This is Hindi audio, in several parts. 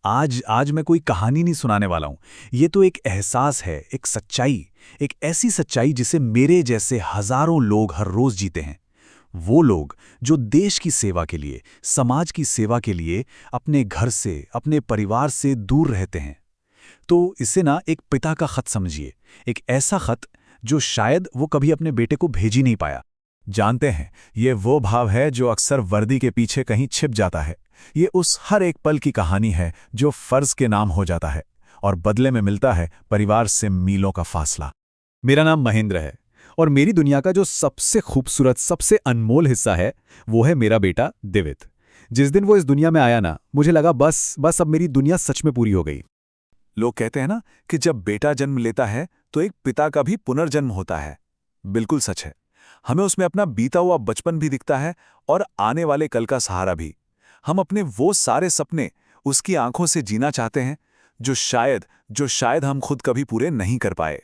आज आज मैं कोई कहानी नहीं सुनाने वाला हूं। ये तो एक एहसास है, एक सच्चाई, एक ऐसी सच्चाई जिसे मेरे जैसे हजारों लोग हर रोज जीते हैं। वो लोग जो देश की सेवा के लिए, समाज की सेवा के लिए अपने घर से, अपने परिवार से दूर रहते हैं। तो इसे ना एक पिता का खत समझिए, एक ऐसा खत जो शायद वो कभी अपने बेटे को भेज ही नहीं पाया। जानते हैं, ये वो भाव है जो अक्सर वर्दी के पीछे कहीं छिप जाता है। ये उस हर एक पल की कहानी है जो फर्ज के नाम हो जाता है और बदले में मिलता है परिवार से मीलों का फासला। मेरा नाम महेंद्र है और मेरी दुनिया का जो सबसे खूबसूरत, सबसे अनमोल हिस्सा है वो है मेरा बेटा दिवित। जिस दिन वो इस दुनिया में आया ना, मुझे लगा बस अब मेरी दुनिया सच में पूरी हो गई। लोग कहते हैं ना कि जब बेटा जन्म लेता है तो एक पिता का भी पुनर्जन्म होता है। बिल्कुल सच है। हमें उसमें अपना बीता हुआ बचपन भी दिखता है और आने वाले कल का सहारा भी। हम अपने वो सारे सपने उसकी आंखों से जीना चाहते हैं जो शायद हम खुद कभी पूरे नहीं कर पाए।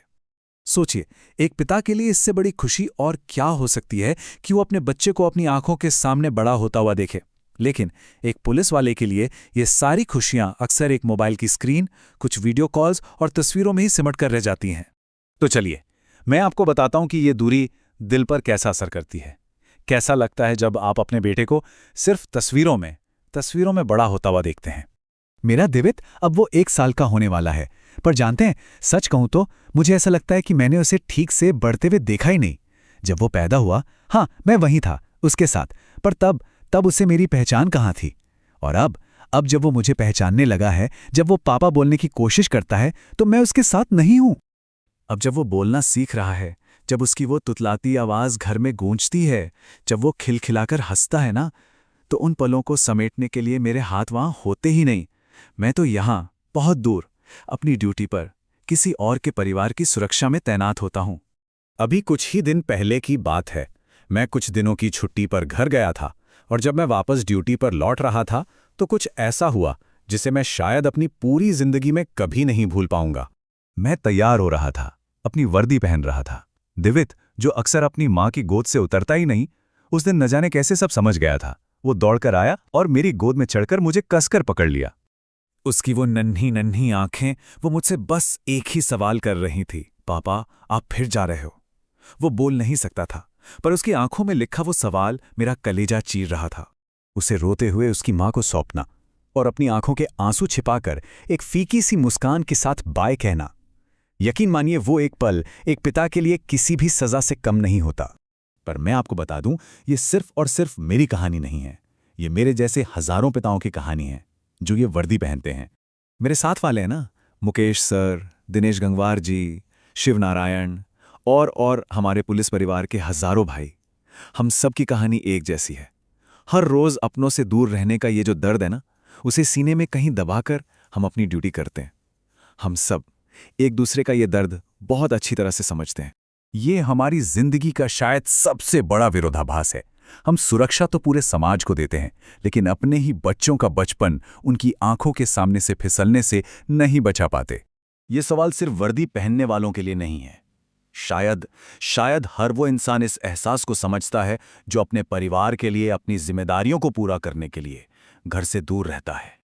सोचिए, एक पिता के लिए इससे बड़ी खुशी और क्या हो सकती है कि वो अपने बच्चे को अपनी आंखों के सामने बड़ा होता हुआ देखे। लेकिन एक पुलिस वाले के लिए ये सारी खुशियां अक्सर एक मोबाइल की स्क्रीन, कुछ वीडियो कॉल्स और तस्वीरों में ही सिमट कर रह जाती हैं। तो चलिए, मैं आपको बताता हूं कि ये दूरी दिल पर कैसा असर करती है। कैसा लगता है जब आप अपने बेटे को सिर्फ तस्वीरों में बड़ा होता हुआ देखते हैं। मेरा दिवित अब वो 1 साल का होने वाला है, पर जानते हैं, सच कहूं तो मुझे ऐसा लगता है कि मैंने उसे ठीक से बढ़ते हुए देखा ही नहीं। जब वो पैदा हुआ, हाँ, मैं वहीं था उसके साथ, पर तब उसे मेरी पहचान कहाँ थी। और अब जब वो मुझे पहचानने लगा है, जब वो पापा बोलने की कोशिश करता है, तो मैं उसके साथ नहीं हूं। अब जब वो बोलना सीख रहा है, जब उसकी वो तुतलाती आवाज घर में गूंजती है, जब वो खिलखिलाकर हंसता है ना, तो उन पलों को समेटने के लिए मेरे हाथ वहां होते ही नहीं। मैं तो यहां, बहुत दूर, अपनी ड्यूटी पर, किसी और के परिवार की सुरक्षा में तैनात होता हूं। अभी कुछ ही दिन पहले की बात है। मैं कुछ दिनों की छुट्टी पर घर गया था और जब मैं वापस ड्यूटी पर लौट रहा था तो कुछ ऐसा हुआ जिसे मैं शायद अपनी पूरी जिंदगी में कभी नहीं भूल पाऊंगा। मैं तैयार हो रहा था, अपनी वर्दी पहन रहा था। दिवित, जो अक्सर अपनी मां की गोद से उतरता ही नहीं, उस दिन न जाने कैसे सब समझ गया था। वो दौड़कर आया और मेरी गोद में चढ़कर मुझे कसकर पकड़ लिया। उसकी वो नन्ही नन्ही आंखें, वो मुझसे बस एक ही सवाल कर रही थी, पापा, आप फिर जा रहे हो? वो बोल नहीं सकता था, पर उसकी आंखों में लिखा वो सवाल मेरा कलेजा चीर रहा था। उसे रोते हुए उसकी मां को सौंपना और अपनी आंखों के आंसू छिपाकर एक फीकी सी मुस्कान के साथ बाय कहना। यकीन मानिए, वो एक पल एक पिता के लिए किसी भी सजा से कम नहीं होता। पर मैं आपको बता दूं, ये सिर्फ और सिर्फ मेरी कहानी नहीं है। ये मेरे जैसे हजारों पिताओं की कहानी है जो ये वर्दी पहनते हैं। मेरे साथ वाले हैं ना, मुकेश सर, दिनेश गंगवार जी, शिव नारायण और हमारे पुलिस परिवार के हजारों भाई। हम सब की कहानी एक जैसी है। हर रोज अपनों से दूर रहने का ये जो दर्द है ना, उसे सीने में कहीं दबाकर हम अपनी ड्यूटी करते हैं। हम सब एक दूसरे का ये दर्द बहुत अच्छी तरह से समझते हैं। ये हमारी जिंदगी का शायद सबसे बड़ा विरोधाभास है। हम सुरक्षा तो पूरे समाज को देते हैं, लेकिन अपने ही बच्चों का बचपन उनकी आंखों के सामने से फिसलने से नहीं बचा पाते। ये सवाल सिर्फ वर्दी पहनने वालों के लिए नहीं है। शायद हर वो इंसान इस एहसास को समझता है जो अपने परिवार के लिए, अपनी जिम्मेदारियों को पूरा करने के लिए घर से दूर रहता है।